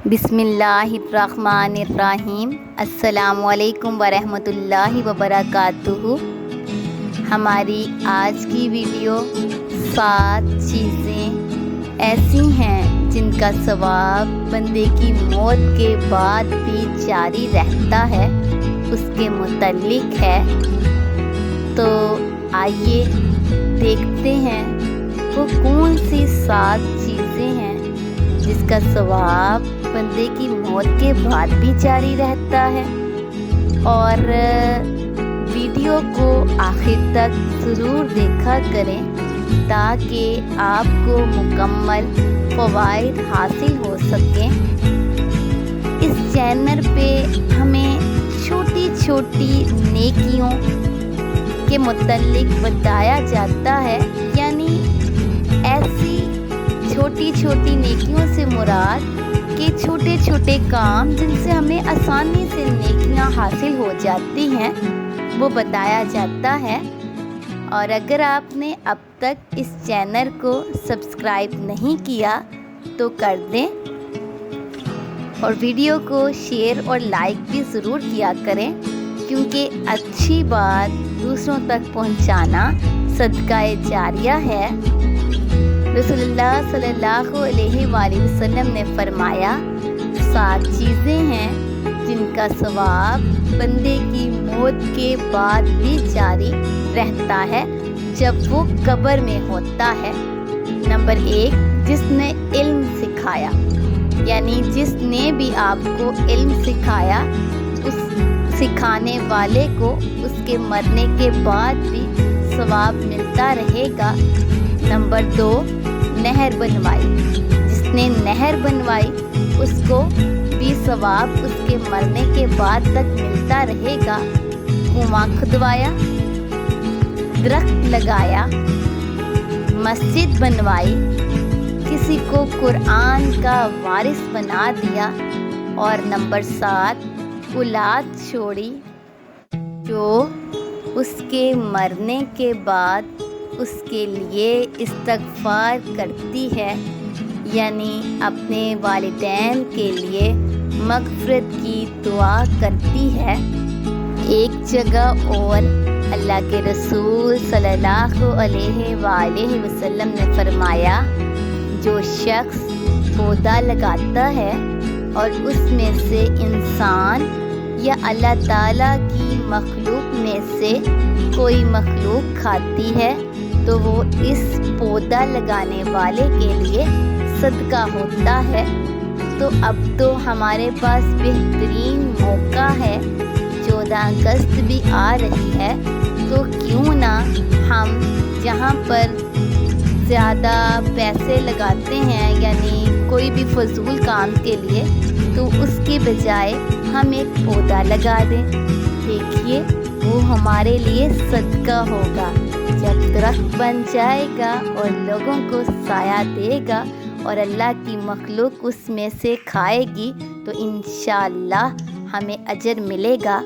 बिस्मिल्लाहिर्रहमानिर्रहीम। अस्सलामु अलैकुम वरहमत उल्लाहि वबरकातुहू। हमारी आज की वीडियो 7 चीज़ें ऐसी हैं जिनका सवाब बंदे की मौत के बाद भी जारी रहता है, उसके मुतल्लिक है। तो आइए देखते हैं वो कौन सी 7 चीज़ें हैं जिसका सवाब बंदे की मौत के बाद भी जारी रहता है। और वीडियो को आखिर तक ज़रूर देखा करें ताकि आपको मुकम्मल फ़वाइद हासिल हो सकें। इस चैनल पे हमें छोटी छोटी नेकियों के मुतल्लिक बताया जाता है, यानी ऐसी छोटी छोटी नेकियों से मुराद कि छोटे छोटे काम जिनसे हमें आसानी से नेकियां हासिल हो जाती हैं, वो बताया जाता है। और अगर आपने अब तक इस चैनल को सब्सक्राइब नहीं किया तो कर दें और वीडियो को शेयर और लाइक भी ज़रूर किया करें, क्योंकि अच्छी बात दूसरों तक पहुंचाना सदका-ए जारिया है। रसूलुल्लाह सल्लल्लाहु अलैहि वसल्लम ने फरमाया, 7 चीज़ें हैं जिनका सवाब बंदे की मौत के बाद भी जारी रहता है जब वो कब्र में होता है। नंबर 1, जिसने इल्म सिखाया, यानी जिसने भी आपको इल्म सिखाया, उस सिखाने वाले को उसके मरने के बाद भी सवाब मिलता रहेगा। नंबर 2, नहर बनवाई, जिसने नहर बनवाई उसको भी सवाब उसके मरने के बाद तक मिलता रहेगा। कुआं खुदवाया, दरख्त लगाया, मस्जिद बनवाई, किसी को कुरान का वारिस बना दिया। और नंबर 7, औलाद छोड़ी जो उसके मरने के बाद उसके लिए इस्तग़फ़ार करती है, यानी अपने वालिदैन के लिए मग़फ़िरत की दुआ करती है। एक जगह और अल्लाह के रसूल सल्लल्लाहु अलैहि वसल्लम ने फरमाया, जो शख्स पौधा लगाता है और उसमें से इंसान या अल्लाह ताला की मखलूक में से कोई मखलूक खाती है तो वो इस पौधा लगाने वाले के लिए सदका होता है। तो अब तो हमारे पास बेहतरीन मौका है, 14 अगस्त भी आ रही है, तो क्यों ना हम जहाँ पर ज़्यादा पैसे लगाते हैं, यानी कोई भी फजूल काम के लिए, तो उसके बजाय हम एक पौधा लगा दें। देखिए वो हमारे लिए सदका होगा, जब दरख्त बन जाएगा और लोगों को साया देगा और अल्लाह की मखलूक उसमें से खाएगी तो इंशाअल्लाह हमें अजर मिलेगा।